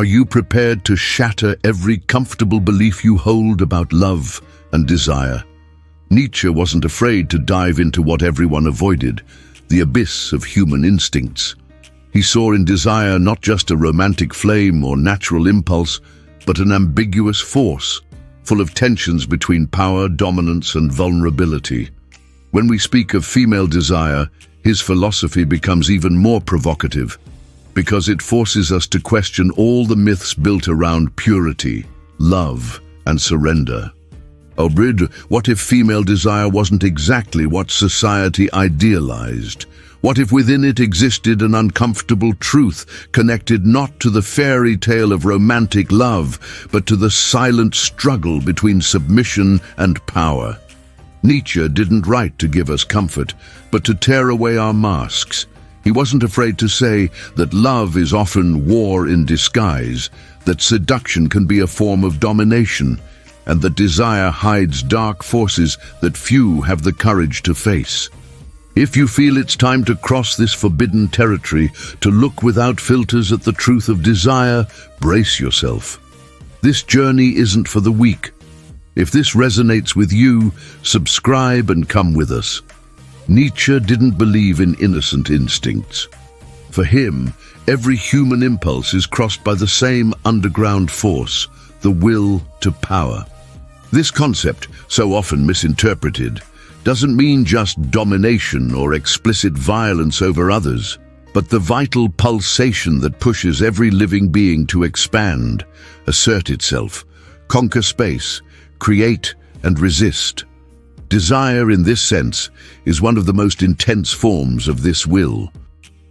Are you prepared to shatter every comfortable belief you hold about love and desire? Nietzsche wasn't afraid to dive into what everyone avoided, the abyss of human instincts. He saw in desire not just a romantic flame or natural impulse, but an ambiguous force, full of tensions between power, dominance, and vulnerability. When we speak of female desire, his philosophy becomes even more provocative, because it forces us to question all the myths built around purity, love, and surrender. Obrid, what if female desire wasn't exactly what society idealized? What if within it existed an uncomfortable truth connected not to the fairy tale of romantic love, but to the silent struggle between submission and power? Nietzsche didn't write to give us comfort, but to tear away our masks. He wasn't afraid to say that love is often war in disguise, that seduction can be a form of domination, and that desire hides dark forces that few have the courage to face. If you feel it's time to cross this forbidden territory, to look without filters at the truth of desire, brace yourself. This journey isn't for the weak. If this resonates with you, subscribe and come with us. Nietzsche didn't believe in innocent instincts. For him, every human impulse is crossed by the same underground force, the will to power. This concept, so often misinterpreted, doesn't mean just domination or explicit violence over others, but the vital pulsation that pushes every living being to expand, assert itself, conquer space, create and resist. Desire, in this sense, is one of the most intense forms of this will.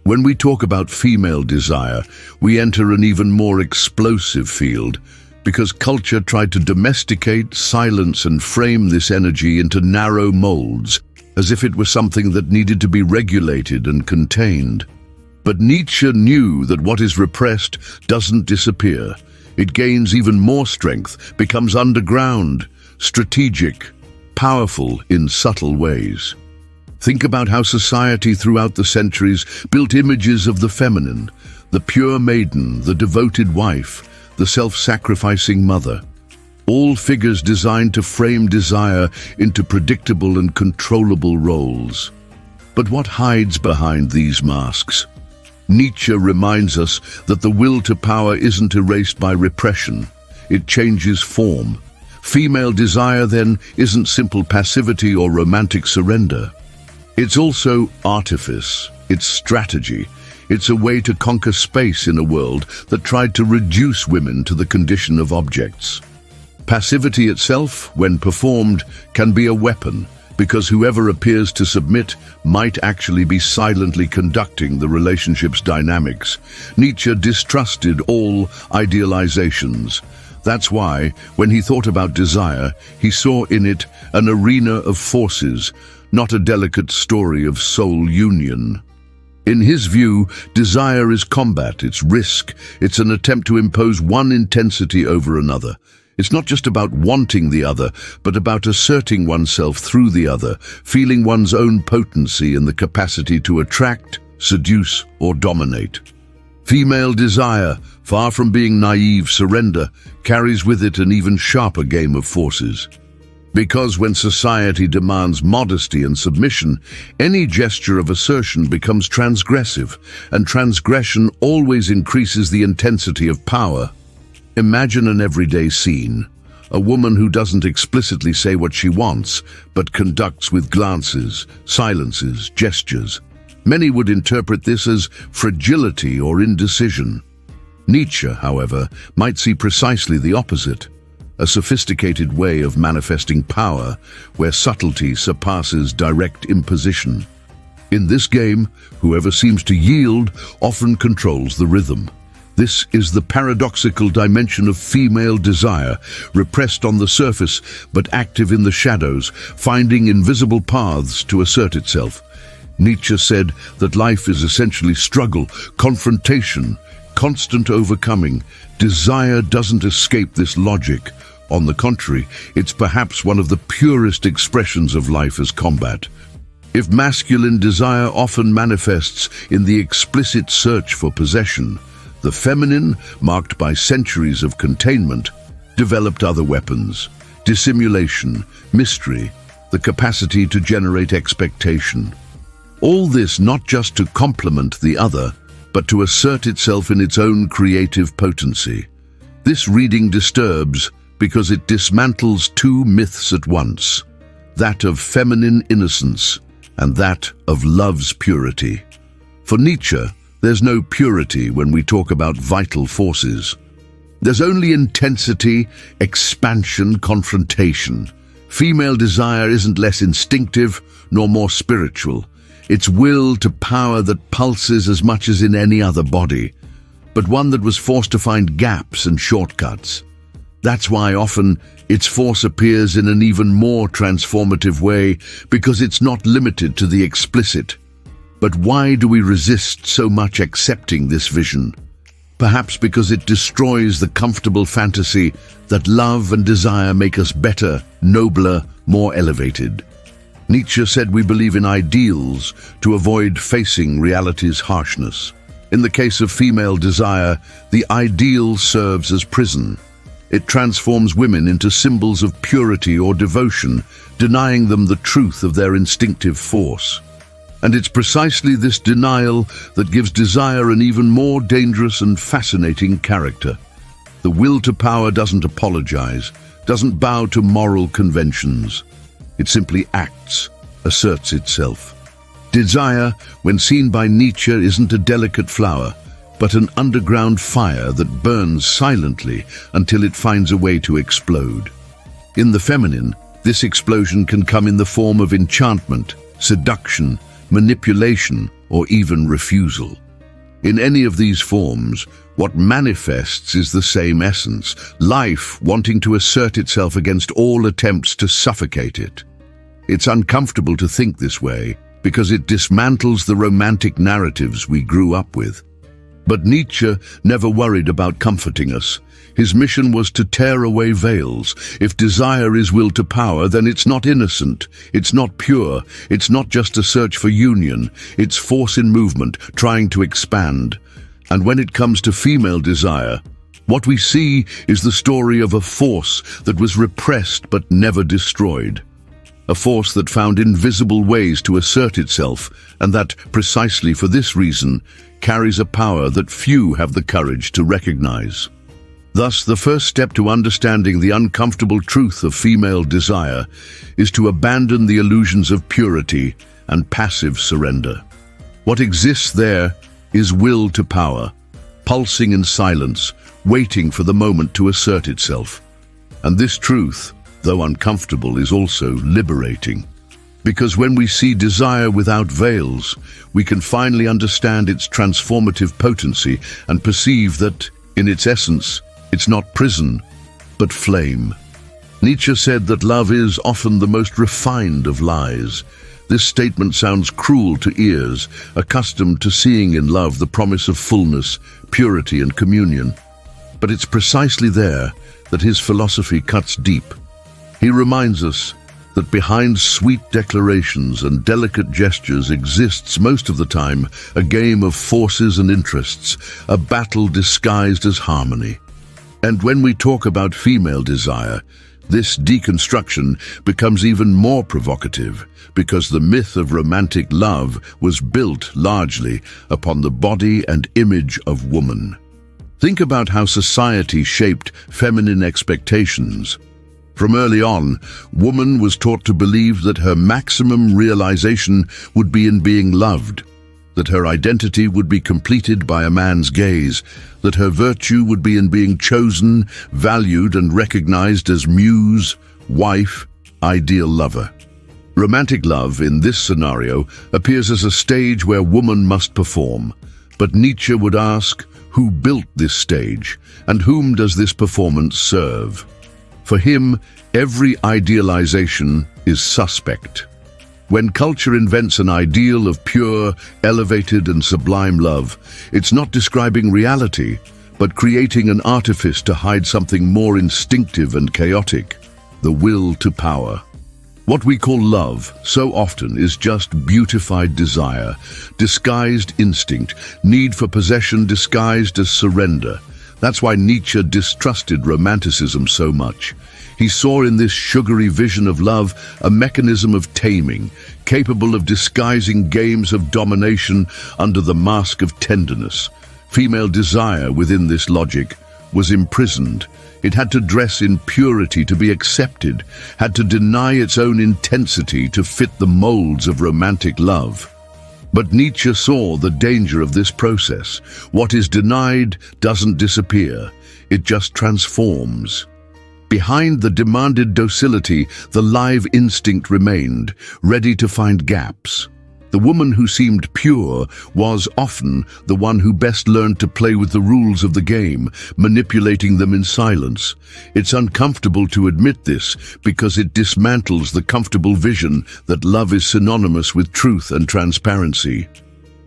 When we talk about female desire, we enter an even more explosive field, because culture tried to domesticate, silence, and frame this energy into narrow molds, as if it was something that needed to be regulated and contained. But Nietzsche knew that what is repressed doesn't disappear. It gains even more strength, becomes underground, strategic, powerful in subtle ways. Think about how society throughout the centuries built images of the feminine, the pure maiden, the devoted wife, the self-sacrificing mother. All figures designed to frame desire into predictable and controllable roles. But what hides behind these masks? Nietzsche reminds us that the will to power isn't erased by repression. It changes form. Female desire, then, isn't simple passivity or romantic surrender. It's also artifice, it's strategy. It's a way to conquer space in a world that tried to reduce women to the condition of objects. Passivity itself, when performed, can be a weapon, because whoever appears to submit might actually be silently conducting the relationship's dynamics. Nietzsche distrusted all idealizations. That's why, when he thought about desire, he saw in it an arena of forces, not a delicate story of soul union. In his view, desire is combat, it's risk, it's an attempt to impose one intensity over another. It's not just about wanting the other, but about asserting oneself through the other, feeling one's own potency and the capacity to attract, seduce, or dominate. Female desire, far from being naive surrender, carries with it an even sharper game of forces. Because when society demands modesty and submission, any gesture of assertion becomes transgressive, and transgression always increases the intensity of power. Imagine an everyday scene. A woman who doesn't explicitly say what she wants, but conducts with glances, silences, gestures. Many would interpret this as fragility or indecision. Nietzsche, however, might see precisely the opposite. A sophisticated way of manifesting power, where subtlety surpasses direct imposition. In this game, whoever seems to yield often controls the rhythm. This is the paradoxical dimension of female desire, repressed on the surface but active in the shadows, finding invisible paths to assert itself. Nietzsche said that life is essentially struggle, confrontation, constant overcoming. Desire doesn't escape this logic. On the contrary, it's perhaps one of the purest expressions of life as combat. If masculine desire often manifests in the explicit search for possession, The feminine, marked by centuries of containment, developed other weapons: dissimulation, mystery, the capacity to generate expectation. All this not just to complement the other, but to assert itself in its own creative potency. This reading disturbs because it dismantles two myths at once: that of feminine innocence and that of love's purity. For Nietzsche, there's no purity when we talk about vital forces. There's only intensity, expansion, confrontation. Female desire isn't less instinctive nor more spiritual. It's will to power that pulses as much as in any other body, but one that was forced to find gaps and shortcuts. That's why often its force appears in an even more transformative way, because it's not limited to the explicit. But why do we resist so much accepting this vision? Perhaps because it destroys the comfortable fantasy that love and desire make us better, nobler, more elevated. Nietzsche said we believe in ideals to avoid facing reality's harshness. In the case of female desire, the ideal serves as prison. It transforms women into symbols of purity or devotion, denying them the truth of their instinctive force. And it's precisely this denial that gives desire an even more dangerous and fascinating character. The will to power doesn't apologize, doesn't bow to moral conventions. It simply acts, asserts itself. Desire, when seen by Nietzsche, isn't a delicate flower, but an underground fire that burns silently until it finds a way to explode. In the feminine, this explosion can come in the form of enchantment, seduction, manipulation, or even refusal. In any of these forms, what manifests is the same essence: life wanting to assert itself against all attempts to suffocate it. It's uncomfortable to think this way, because it dismantles the romantic narratives we grew up with. But Nietzsche never worried about comforting us. His mission was to tear away veils. If desire is will to power, then it's not innocent, it's not pure, it's not just a search for union, it's force in movement, trying to expand. And when it comes to female desire, what we see is the story of a force that was repressed but never destroyed. A force that found invisible ways to assert itself, and that, precisely for this reason, carries a power that few have the courage to recognize. Thus, the first step to understanding the uncomfortable truth of female desire is to abandon the illusions of purity and passive surrender. What exists there is will to power, pulsing in silence, waiting for the moment to assert itself. And this truth, though uncomfortable, is also liberating. Because when we see desire without veils, we can finally understand its transformative potency and perceive that, in its essence, it's not prison, but flame. Nietzsche said that love is often the most refined of lies. This statement sounds cruel to ears, accustomed to seeing in love the promise of fullness, purity, and communion. But it's precisely there that his philosophy cuts deep. He reminds us that behind sweet declarations and delicate gestures exists most of the time a game of forces and interests, a battle disguised as harmony. And when we talk about female desire, this deconstruction becomes even more provocative, because the myth of romantic love was built largely upon the body and image of woman. Think about how society shaped feminine expectations. From early on, woman was taught to believe that her maximum realization would be in being loved, that her identity would be completed by a man's gaze, that her virtue would be in being chosen, valued, and recognized as muse, wife, ideal lover. Romantic love, in this scenario, appears as a stage where woman must perform. But Nietzsche would ask, who built this stage, and whom does this performance serve? For him, every idealization is suspect. When culture invents an ideal of pure, elevated, and sublime love, it's not describing reality, but creating an artifice to hide something more instinctive and chaotic: the will to power. What we call love so often is just beautified desire, disguised instinct, need for possession disguised as surrender. That's why Nietzsche distrusted romanticism so much. He saw in this sugary vision of love a mechanism of taming, capable of disguising games of domination under the mask of tenderness. Female desire within this logic was imprisoned. It had to dress in purity to be accepted, had to deny its own intensity to fit the molds of romantic love. But Nietzsche saw the danger of this process. What is denied doesn't disappear, it just transforms. Behind the demanded docility, the live instinct remained, ready to find gaps. The woman who seemed pure was often the one who best learned to play with the rules of the game, manipulating them in silence. It's uncomfortable to admit this because it dismantles the comfortable vision that love is synonymous with truth and transparency.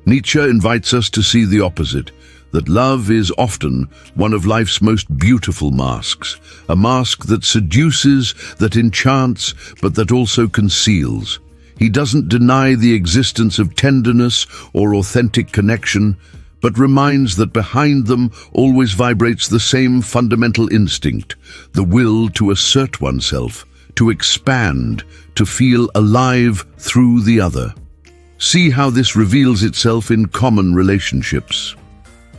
Nietzsche invites us to see the opposite, that love is often one of life's most beautiful masks, a mask that seduces, that enchants, but that also conceals. He doesn't deny the existence of tenderness or authentic connection, but reminds that behind them always vibrates the same fundamental instinct, the will to assert oneself, to expand, to feel alive through the other. See how this reveals itself in common relationships.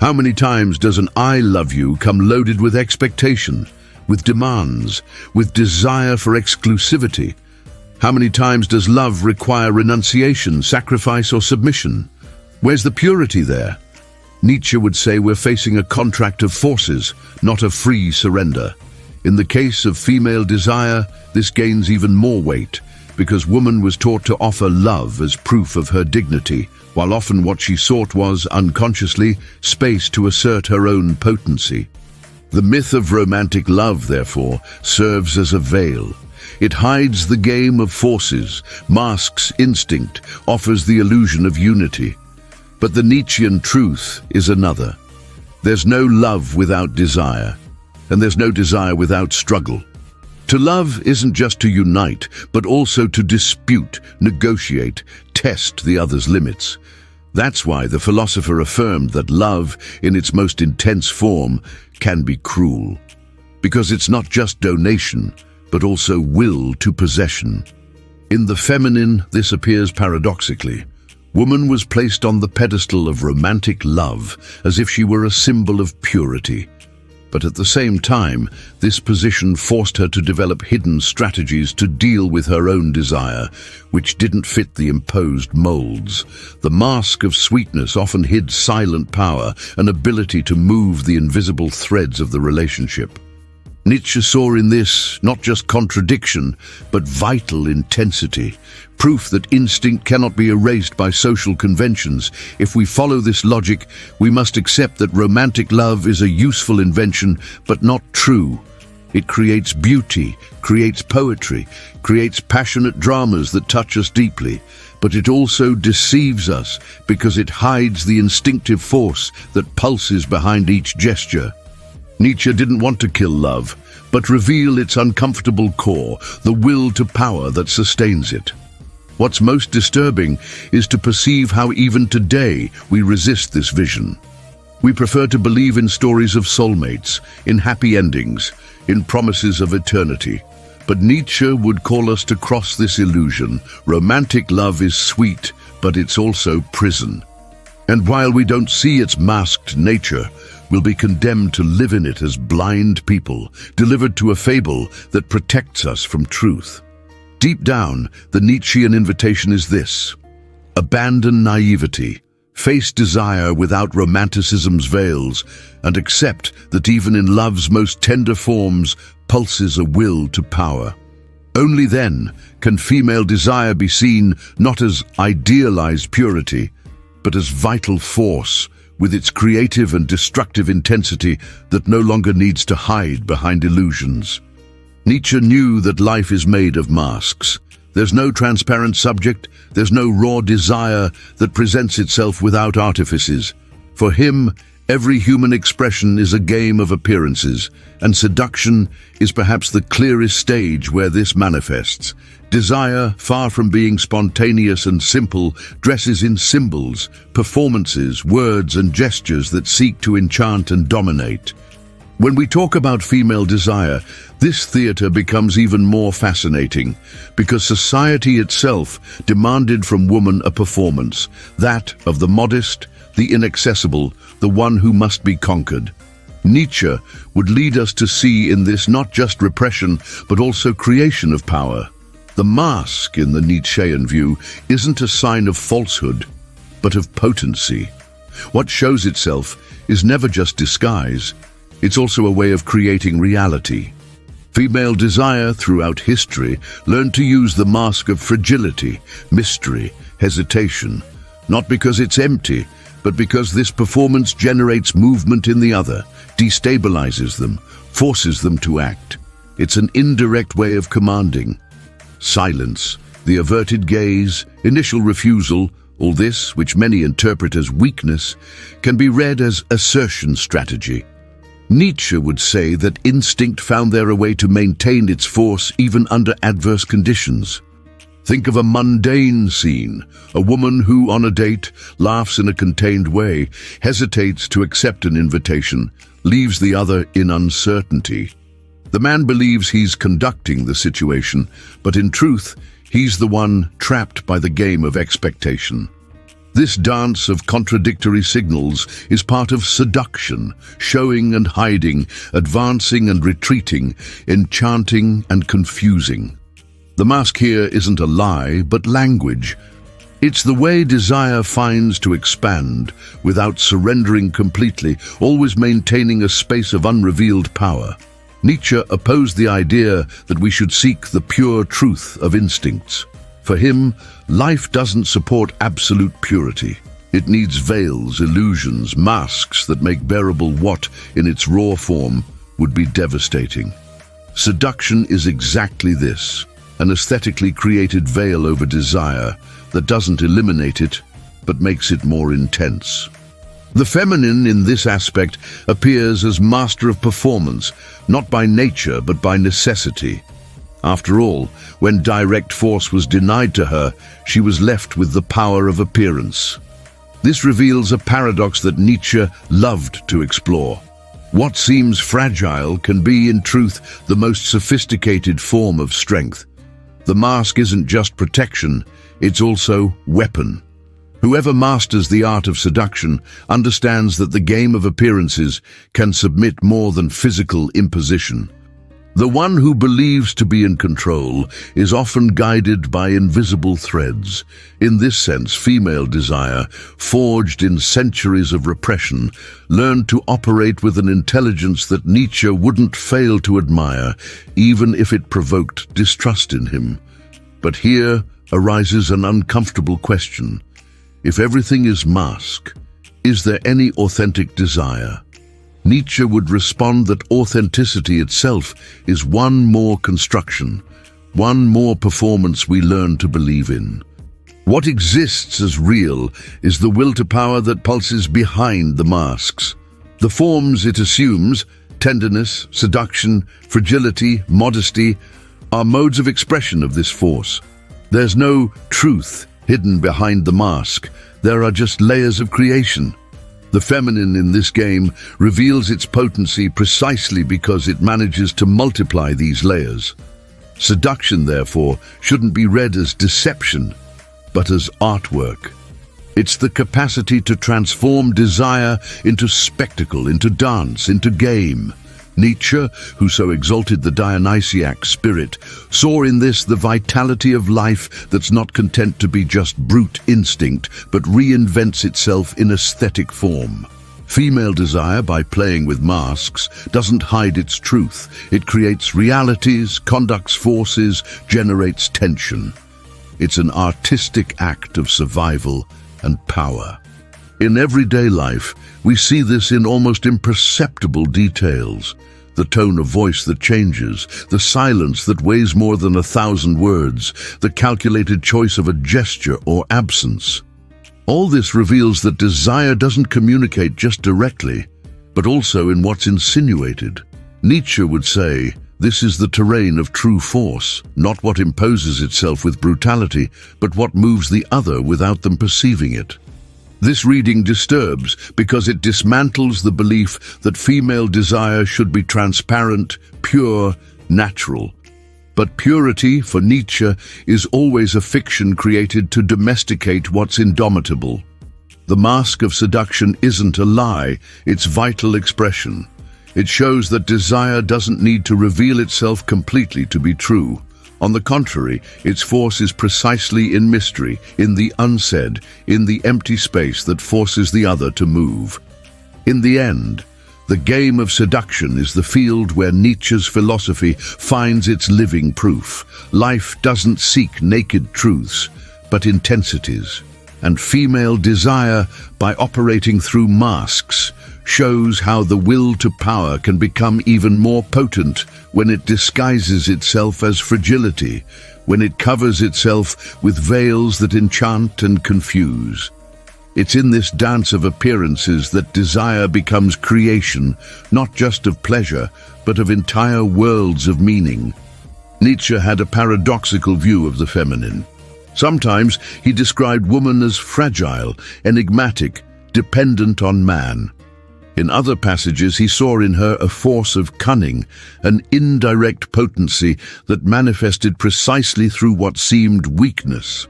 How many times does an "I love you" come loaded with expectation, with demands, with desire for exclusivity? How many times does love require renunciation, sacrifice, or submission? Where's the purity there? Nietzsche would say we're facing a contract of forces, not a free surrender. In the case of female desire, this gains even more weight, because woman was taught to offer love as proof of her dignity, while often what she sought was, unconsciously, space to assert her own potency. The myth of romantic love, therefore, serves as a veil. It hides the game of forces, masks instinct, offers the illusion of unity. But the Nietzschean truth is another. There's no love without desire, and there's no desire without struggle. To love isn't just to unite, but also to dispute, negotiate, test the other's limits. That's why the philosopher affirmed that love, in its most intense form, can be cruel. Because it's not just donation, but also will to possession. In the feminine, this appears paradoxically. Woman was placed on the pedestal of romantic love, as if she were a symbol of purity. But at the same time, this position forced her to develop hidden strategies to deal with her own desire, which didn't fit the imposed molds. The mask of sweetness often hid silent power, an ability to move the invisible threads of the relationship. Nietzsche saw in this not just contradiction, but vital intensity, proof that instinct cannot be erased by social conventions. If we follow this logic, we must accept that romantic love is a useful invention, but not true. It creates beauty, creates poetry, creates passionate dramas that touch us deeply, but it also deceives us because it hides the instinctive force that pulses behind each gesture. Nietzsche didn't want to kill love, but reveal its uncomfortable core, the will to power that sustains it. What's most disturbing is to perceive how even today we resist this vision. We prefer to believe in stories of soulmates, in happy endings, in promises of eternity. But Nietzsche would call us to cross this illusion. Romantic love is sweet, but it's also prison. And while we don't see its masked nature, we'll be condemned to live in it as blind people, delivered to a fable that protects us from truth. Deep down, the Nietzschean invitation is this: abandon naivety, face desire without romanticism's veils, and accept that even in love's most tender forms pulses a will to power. Only then can female desire be seen not as idealized purity, but as vital force, with its creative and destructive intensity that no longer needs to hide behind illusions. Nietzsche knew that life is made of masks. There's no transparent subject, there's no raw desire that presents itself without artifices. For him, Every human expression is a game of appearances, and seduction is perhaps the clearest stage where this manifests. Desire, far from being spontaneous and simple, dresses in symbols, performances, words and gestures that seek to enchant and dominate. When we talk about female desire, this theater becomes even more fascinating because society itself demanded from woman a performance, that of the modest, the inaccessible, the one who must be conquered. Nietzsche would lead us to see in this not just repression, but also creation of power. The mask, in the Nietzschean view, isn't a sign of falsehood, but of potency. What shows itself is never just disguise, it's also a way of creating reality. Female desire throughout history learned to use the mask of fragility, mystery, hesitation, not because it's empty, but because this performance generates movement in the other, destabilizes them, forces them to act. It's an indirect way of commanding. Silence, the averted gaze, initial refusal, all this, which many interpret as weakness, can be read as assertion strategy. Nietzsche would say that instinct found there a way to maintain its force even under adverse conditions. Think of a mundane scene, a woman who, on a date, laughs in a contained way, hesitates to accept an invitation, leaves the other in uncertainty. The man believes he's conducting the situation, but in truth, he's the one trapped by the game of expectation. This dance of contradictory signals is part of seduction, showing and hiding, advancing and retreating, enchanting and confusing. The mask here isn't a lie, but language. It's the way desire finds to expand without surrendering completely, always maintaining a space of unrevealed power. Nietzsche opposed the idea that we should seek the pure truth of instincts. For him, life doesn't support absolute purity. It needs veils, illusions, masks that make bearable what, in its raw form, would be devastating. Seduction is exactly this, an aesthetically created veil over desire that doesn't eliminate it, but makes it more intense. The feminine in this aspect appears as master of performance, not by nature but by necessity. After all, when direct force was denied to her, she was left with the power of appearance. This reveals a paradox that Nietzsche loved to explore. What seems fragile can be, in truth, the most sophisticated form of strength. The mask isn't just protection, it's also weapon. Whoever masters the art of seduction understands that the game of appearances can submit more than physical imposition. The one who believes to be in control is often guided by invisible threads. In this sense, female desire, forged in centuries of repression, learned to operate with an intelligence that Nietzsche wouldn't fail to admire, even if it provoked distrust in him. But here arises an uncomfortable question. If everything is mask, is there any authentic desire? Nietzsche would respond that authenticity itself is one more construction, one more performance we learn to believe in. What exists as real is the will to power that pulses behind the masks. The forms it assumes, tenderness, seduction, fragility, modesty, are modes of expression of this force. There's no truth hidden behind the mask. There are just layers of creation. The feminine in this game reveals its potency precisely because it manages to multiply these layers. Seduction, therefore, shouldn't be read as deception, but as artwork. It's the capacity to transform desire into spectacle, into dance, into game. Nietzsche, who so exalted the Dionysiac spirit, saw in this the vitality of life that's not content to be just brute instinct, but reinvents itself in aesthetic form. Female desire, by playing with masks, doesn't hide its truth. It creates realities, conducts forces, generates tension. It's an artistic act of survival and power. In everyday life, we see this in almost imperceptible details. The tone of voice that changes, the silence that weighs more than 1,000 words, the calculated choice of a gesture or absence. All this reveals that desire doesn't communicate just directly, but also in what's insinuated. Nietzsche would say, this is the terrain of true force, not what imposes itself with brutality, but what moves the other without them perceiving it. This reading disturbs because it dismantles the belief that female desire should be transparent, pure, natural. But purity, for Nietzsche, is always a fiction created to domesticate what's indomitable. The mask of seduction isn't a lie, it's vital expression. It shows that desire doesn't need to reveal itself completely to be true. On the contrary, its force is precisely in mystery, in the unsaid, in the empty space that forces the other to move. In the end, the game of seduction is the field where Nietzsche's philosophy finds its living proof. Life doesn't seek naked truths, but intensities. And female desire, by operating through masks, shows how the will to power can become even more potent when it disguises itself as fragility, when it covers itself with veils that enchant and confuse. It's in this dance of appearances that desire becomes creation, not just of pleasure, but of entire worlds of meaning. Nietzsche had a paradoxical view of the feminine. Sometimes he described woman as fragile, enigmatic, dependent on man. In other passages he saw in her a force of cunning, an indirect potency that manifested precisely through what seemed weakness.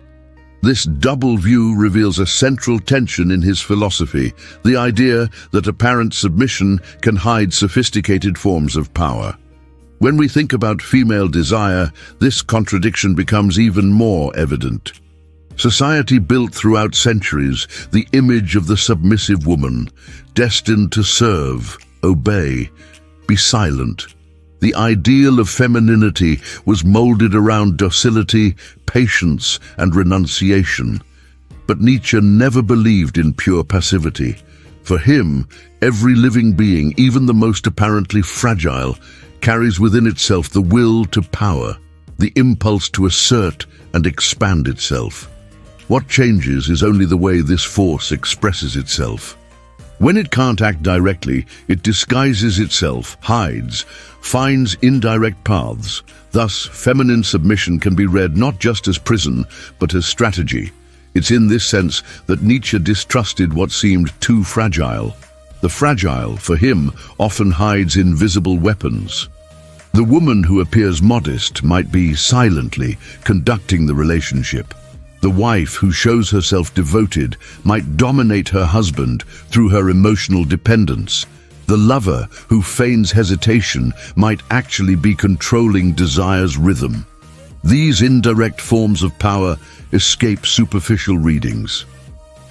This double view reveals a central tension in his philosophy, the idea that apparent submission can hide sophisticated forms of power. When we think about female desire, this contradiction becomes even more evident. Society built throughout centuries the image of the submissive woman, destined to serve, obey, be silent. The ideal of femininity was molded around docility, patience, and renunciation. But Nietzsche never believed in pure passivity. For him, every living being, even the most apparently fragile, carries within itself the will to power, the impulse to assert and expand itself. What changes is only the way this force expresses itself. When it can't act directly, it disguises itself, hides, finds indirect paths. Thus, feminine submission can be read not just as prison, but as strategy. It's in this sense that Nietzsche distrusted what seemed too fragile. The fragile, for him, often hides invisible weapons. The woman who appears modest might be silently conducting the relationship. The wife who shows herself devoted might dominate her husband through her emotional dependence. The lover who feigns hesitation might actually be controlling desire's rhythm. These indirect forms of power escape superficial readings.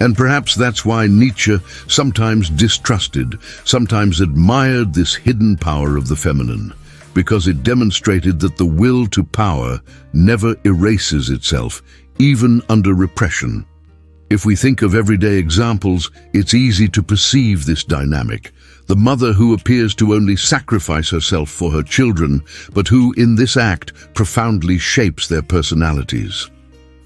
And perhaps that's why Nietzsche sometimes distrusted, sometimes admired this hidden power of the feminine, because it demonstrated that the will to power never erases itself, even under repression. If we think of everyday examples, it's easy to perceive this dynamic. The mother who appears to only sacrifice herself for her children, but who, in this act, profoundly shapes their personalities.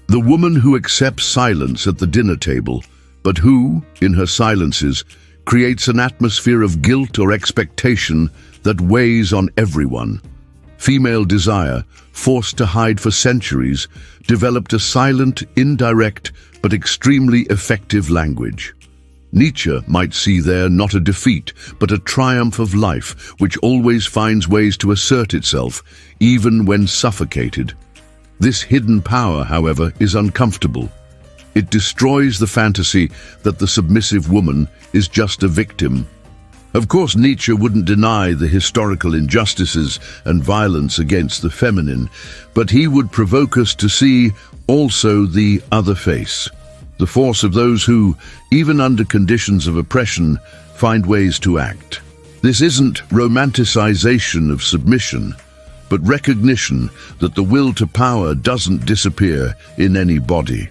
The woman who accepts silence at the dinner table, but who, in her silences, creates an atmosphere of guilt or expectation that weighs on everyone. Female desire, forced to hide for centuries, developed a silent, indirect, but extremely effective language. Nietzsche might see there not a defeat, but a triumph of life, which always finds ways to assert itself, even when suffocated. This hidden power, however, is uncomfortable. It destroys the fantasy that the submissive woman is just a victim. Of course, Nietzsche wouldn't deny the historical injustices and violence against the feminine, but he would provoke us to see also the other face, the force of those who, even under conditions of oppression, find ways to act. This isn't romanticization of submission, but recognition that the will to power doesn't disappear in any body.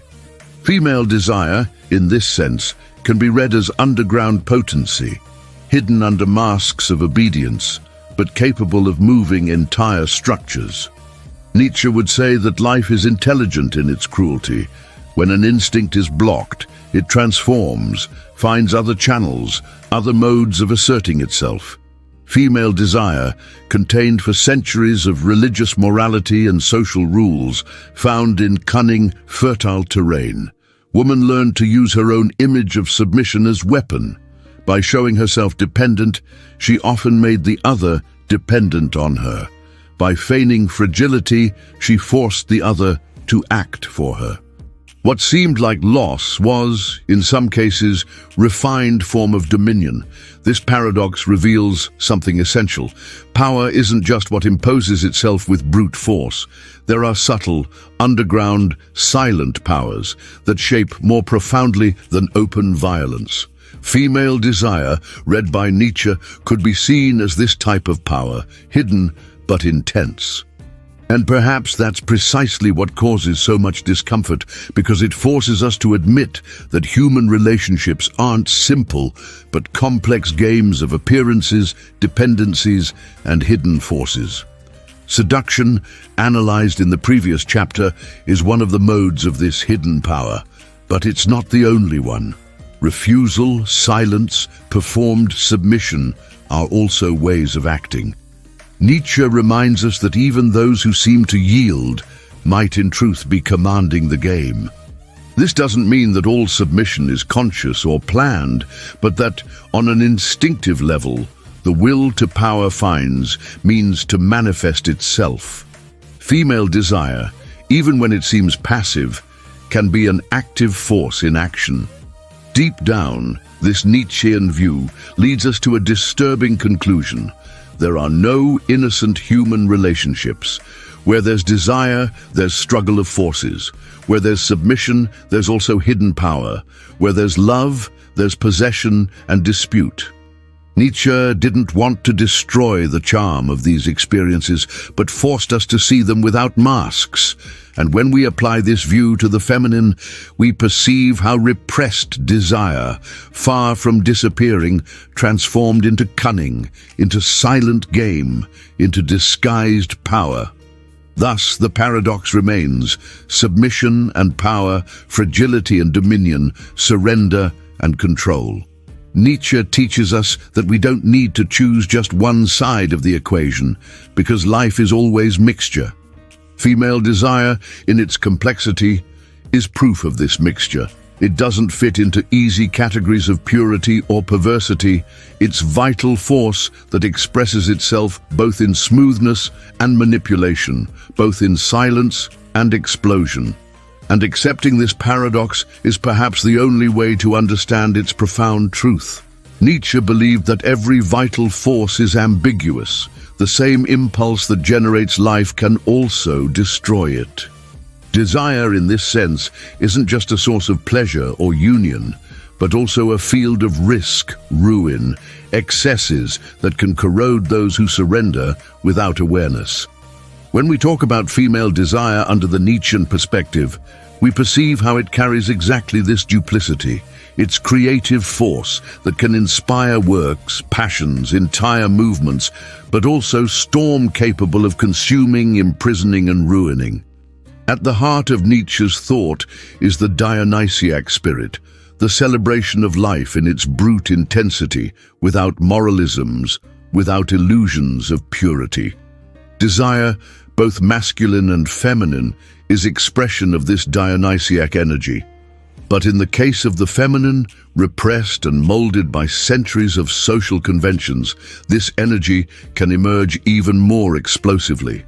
Female desire, in this sense, can be read as underground potency, hidden under masks of obedience, but capable of moving entire structures. Nietzsche would say that life is intelligent in its cruelty. When an instinct is blocked, It transforms, finds other channels, other modes of asserting itself. Female desire, contained for centuries of religious morality and social rules, found in cunning, fertile terrain. Woman learned to use her own image of submission as weapon. By showing herself dependent, she often made the other dependent on her. By feigning fragility, she forced the other to act for her. What seemed like loss was, in some cases, refined form of dominion. This paradox reveals something essential. Power isn't just what imposes itself with brute force. There are subtle, underground, silent powers that shape more profoundly than open violence. Female desire, read by Nietzsche, could be seen as this type of power, hidden but intense. And perhaps that's precisely what causes so much discomfort, because it forces us to admit that human relationships aren't simple, but complex games of appearances, dependencies, and hidden forces. Seduction, analyzed in the previous chapter, is one of the modes of this hidden power, but it's not the only one. Refusal, silence, performed submission are also ways of acting. Nietzsche reminds us that even those who seem to yield might in truth be commanding the game. This doesn't mean that all submission is conscious or planned, but that on an instinctive level, the will to power finds means to manifest itself. Female desire, even when it seems passive, can be an active force in action. Deep down, this Nietzschean view leads us to a disturbing conclusion. There are no innocent human relationships. Where there's desire, there's struggle of forces. Where there's submission, there's also hidden power. Where there's love, there's possession and dispute. Nietzsche didn't want to destroy the charm of these experiences, but forced us to see them without masks. And when we apply this view to the feminine, we perceive how repressed desire, far from disappearing, transformed into cunning, into silent game, into disguised power. Thus, the paradox remains: submission and power, fragility and dominion, surrender and control. Nietzsche teaches us that we don't need to choose just one side of the equation, because life is always mixture. Female desire, in its complexity, is proof of this mixture. It doesn't fit into easy categories of purity or perversity. It's vital force that expresses itself both in smoothness and manipulation, both in silence and explosion. And accepting this paradox is perhaps the only way to understand its profound truth. Nietzsche believed that every vital force is ambiguous. The same impulse that generates life can also destroy it. Desire, in this sense, isn't just a source of pleasure or union, but also a field of risk, ruin, excesses that can corrode those who surrender without awareness. When we talk about female desire under the Nietzschean perspective, we perceive how it carries exactly this duplicity. It's creative force that can inspire works, passions, entire movements, but also storm capable of consuming, imprisoning, and ruining. At the heart of Nietzsche's thought is the Dionysiac spirit, the celebration of life in its brute intensity, without moralisms, without illusions of purity. Desire, both masculine and feminine, is expression of this Dionysiac energy. But in the case of the feminine, repressed and molded by centuries of social conventions, this energy can emerge even more explosively.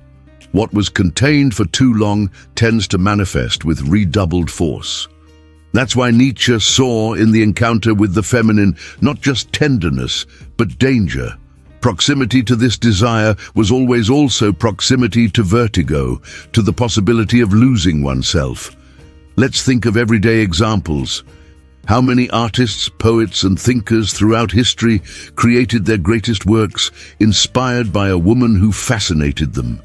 What was contained for too long tends to manifest with redoubled force. That's why Nietzsche saw in the encounter with the feminine not just tenderness, but danger. Proximity to this desire was always also proximity to vertigo, to the possibility of losing oneself. Let's think of everyday examples. How many artists, poets, and thinkers throughout history created their greatest works inspired by a woman who fascinated them?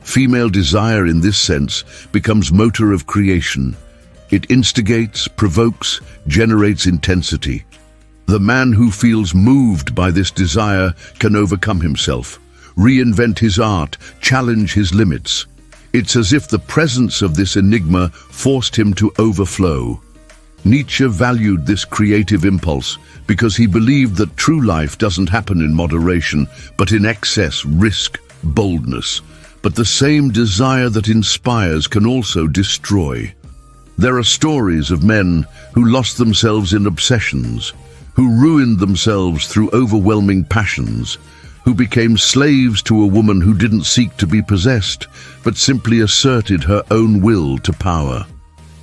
Female desire, in this sense, becomes motor of creation. It instigates, provokes, generates intensity. The man who feels moved by this desire can overcome himself, reinvent his art, challenge his limits. It's as if the presence of this enigma forced him to overflow. Nietzsche valued this creative impulse because he believed that true life doesn't happen in moderation, but in excess, risk, boldness. But the same desire that inspires can also destroy. There are stories of men who lost themselves in obsessions, who ruined themselves through overwhelming passions, who became slaves to a woman who didn't seek to be possessed, but simply asserted her own will to power.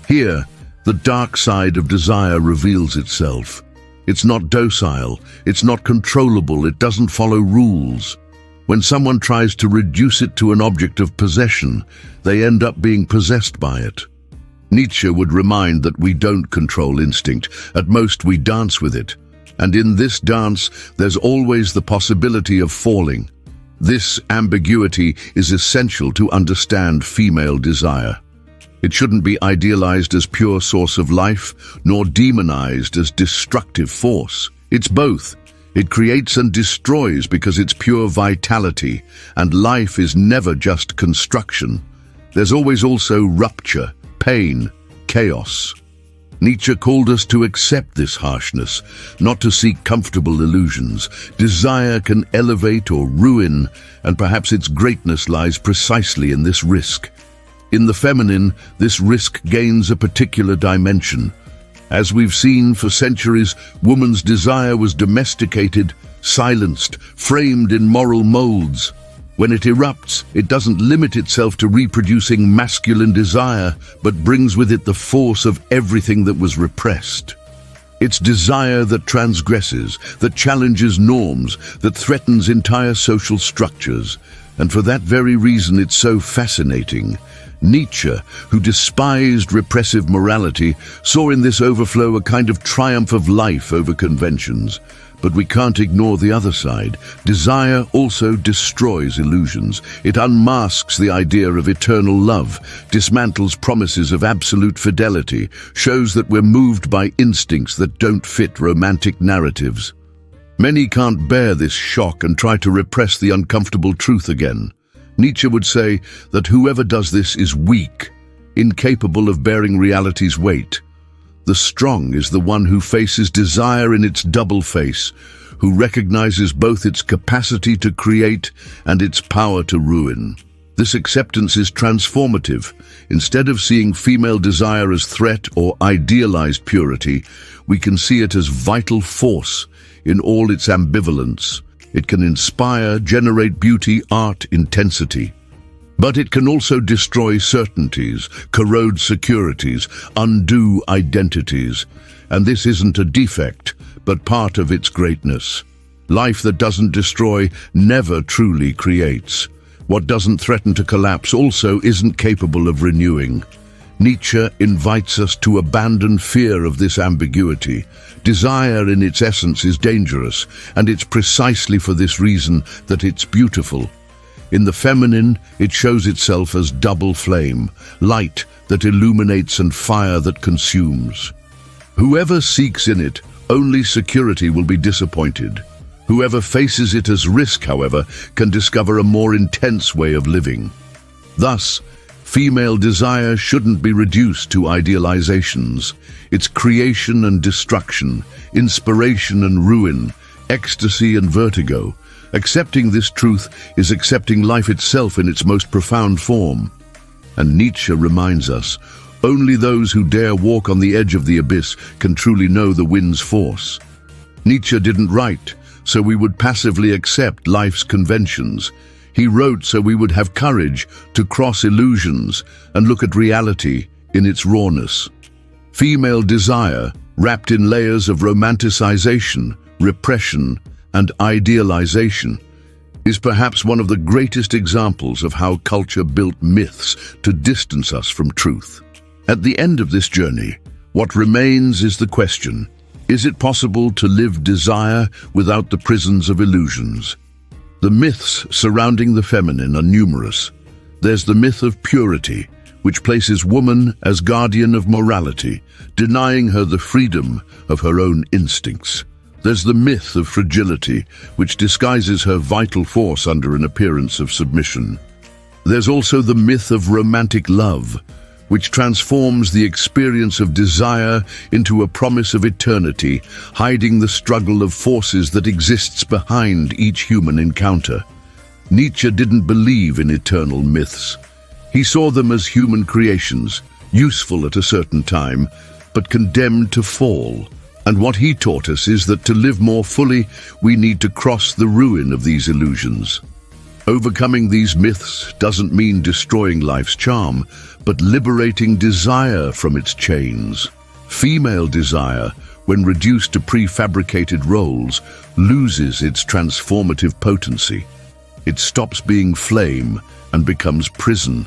Here, the dark side of desire reveals itself. It's not docile, it's not controllable, it doesn't follow rules. When someone tries to reduce it to an object of possession, they end up being possessed by it. Nietzsche would remind that we don't control instinct, at most we dance with it. And in this dance, there's always the possibility of falling. This ambiguity is essential to understand female desire. It shouldn't be idealized as pure source of life, nor demonized as destructive force. It's both. It creates and destroys because it's pure vitality, and life is never just construction. There's always also rupture, pain, chaos. Nietzsche called us to accept this harshness, not to seek comfortable illusions. Desire can elevate or ruin, and perhaps its greatness lies precisely in this risk. In the feminine, this risk gains a particular dimension. As we've seen for centuries, woman's desire was domesticated, silenced, framed in moral molds. When it erupts, it doesn't limit itself to reproducing masculine desire, but brings with it the force of everything that was repressed. It's desire that transgresses, that challenges norms, that threatens entire social structures. And for that very reason, it's so fascinating. Nietzsche, who despised repressive morality, saw in this overflow a kind of triumph of life over conventions. But we can't ignore the other side. Desire also destroys illusions. It unmasks the idea of eternal love, dismantles promises of absolute fidelity, shows that we're moved by instincts that don't fit romantic narratives. Many can't bear this shock and try to repress the uncomfortable truth again. Nietzsche would say that whoever does this is weak, incapable of bearing reality's weight. The strong is the one who faces desire in its double face, who recognizes both its capacity to create and its power to ruin. This acceptance is transformative. Instead of seeing female desire as threat or idealized purity, we can see it as vital force in all its ambivalence. It can inspire, generate beauty, art, intensity. But it can also destroy certainties, corrode securities, undo identities. And this isn't a defect, but part of its greatness. Life that doesn't destroy never truly creates. What doesn't threaten to collapse also isn't capable of renewing. Nietzsche invites us to abandon fear of this ambiguity. Desire in its essence is dangerous, and it's precisely for this reason that it's beautiful. In the feminine, it shows itself as double flame, light that illuminates and fire that consumes. Whoever seeks in it only security will be disappointed. Whoever faces it as risk, however, can discover a more intense way of living. Thus, female desire shouldn't be reduced to idealizations. It's creation and destruction, inspiration and ruin, ecstasy and vertigo. Accepting this truth is accepting life itself in its most profound form. And Nietzsche reminds us, only those who dare walk on the edge of the abyss can truly know the wind's force. Nietzsche didn't write so we would passively accept life's conventions. He wrote so we would have courage to cross illusions and look at reality in its rawness. Female desire, wrapped in layers of romanticization, repression, and idealization, is perhaps one of the greatest examples of how culture built myths to distance us from truth. At the end of this journey, what remains is the question, is it possible to live desire without the prisons of illusions? The myths surrounding the feminine are numerous. There's the myth of purity, which places woman as guardian of morality, denying her the freedom of her own instincts. There's the myth of fragility, which disguises her vital force under an appearance of submission. There's also the myth of romantic love, which transforms the experience of desire into a promise of eternity, hiding the struggle of forces that exists behind each human encounter. Nietzsche didn't believe in eternal myths. He saw them as human creations, useful at a certain time, but condemned to fall. And what he taught us is that to live more fully, we need to cross the ruin of these illusions. Overcoming these myths doesn't mean destroying life's charm, but liberating desire from its chains. Female desire, when reduced to prefabricated roles, loses its transformative potency. It stops being flame and becomes prison.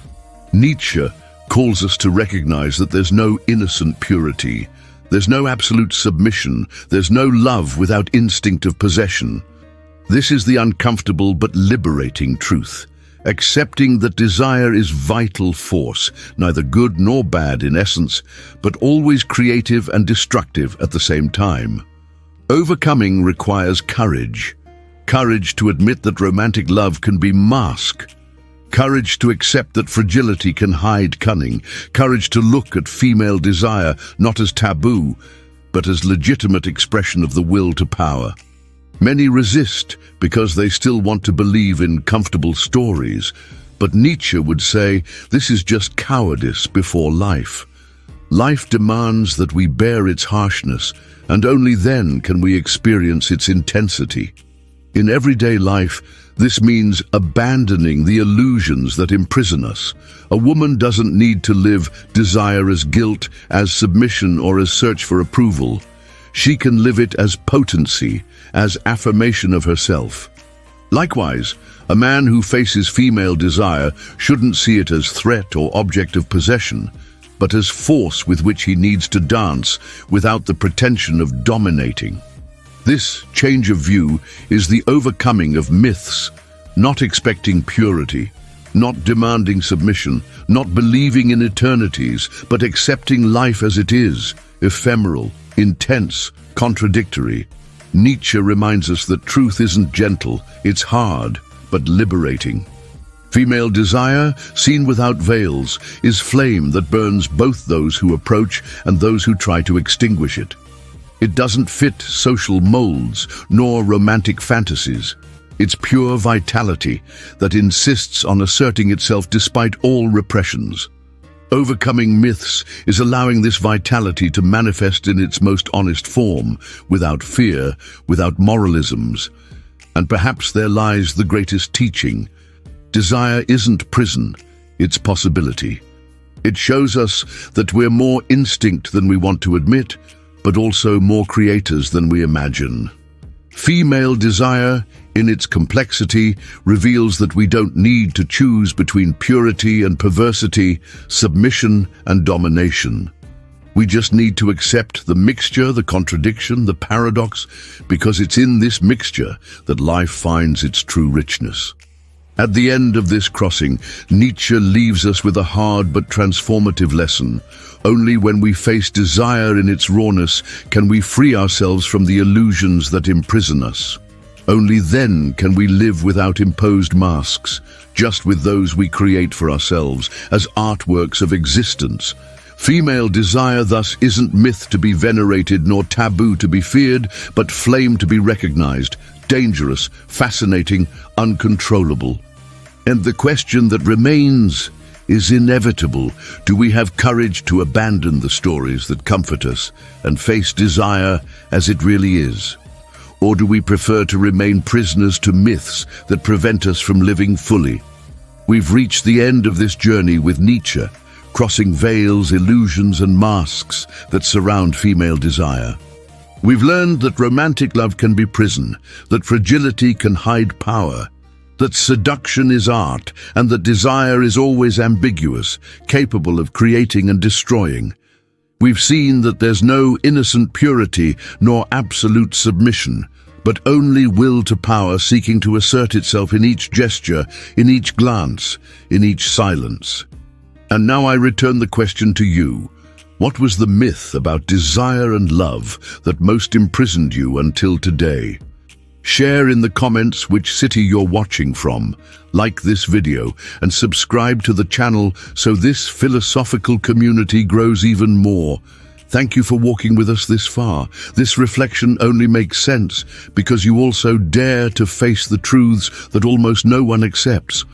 Nietzsche calls us to recognize that there's no innocent purity. There's no absolute submission. There's no love without instinct of possession. This is the uncomfortable but liberating truth, accepting that desire is vital force, neither good nor bad in essence, but always creative and destructive at the same time. Overcoming requires courage. Courage to admit that romantic love can be masked. Courage to accept that fragility can hide cunning. Courage to look at female desire not as taboo, but as legitimate expression of the will to power. Many resist because they still want to believe in comfortable stories, but Nietzsche would say this is just cowardice before life. Life demands that we bear its harshness, and only then can we experience its intensity. In everyday life, this means abandoning the illusions that imprison us. A woman doesn't need to live desire as guilt, as submission, or as search for approval. She can live it as potency, as affirmation of herself. Likewise, a man who faces female desire shouldn't see it as threat or object of possession, but as force with which he needs to dance without the pretension of dominating. This change of view is the overcoming of myths, not expecting purity, not demanding submission, not believing in eternities, but accepting life as it is, ephemeral, intense, contradictory. Nietzsche reminds us that truth isn't gentle, it's hard, but liberating. Female desire, seen without veils, is flame that burns both those who approach and those who try to extinguish it. It doesn't fit social molds, nor romantic fantasies. It's pure vitality that insists on asserting itself despite all repressions. Overcoming myths is allowing this vitality to manifest in its most honest form, without fear, without moralisms. And perhaps there lies the greatest teaching. Desire isn't prison, it's possibility. It shows us that we're more instinct than we want to admit, but also more creators than we imagine. Female desire, in its complexity, reveals that we don't need to choose between purity and perversity, submission and domination. We just need to accept the mixture, the contradiction, the paradox, because it's in this mixture that life finds its true richness. At the end of this crossing, Nietzsche leaves us with a hard but transformative lesson. Only when we face desire in its rawness can we free ourselves from the illusions that imprison us. Only then can we live without imposed masks, just with those we create for ourselves, as artworks of existence. Female desire thus isn't myth to be venerated nor taboo to be feared, but flame to be recognized, dangerous, fascinating, uncontrollable. And the question that remains is inevitable. Do we have courage to abandon the stories that comfort us and face desire as it really is? Or do we prefer to remain prisoners to myths that prevent us from living fully? We've reached the end of this journey with Nietzsche, crossing veils, illusions, and masks that surround female desire. We've learned that romantic love can be prison, that fragility can hide power, that seduction is art, and that desire is always ambiguous, capable of creating and destroying. We've seen that there's no innocent purity nor absolute submission, but only will to power seeking to assert itself in each gesture, in each glance, in each silence. And now I return the question to you. What was the myth about desire and love that most imprisoned you until today? Share in the comments which city you're watching from, like this video, and subscribe to the channel so this philosophical community grows even more. Thank you for walking with us this far. This reflection only makes sense because you also dare to face the truths that almost no one accepts.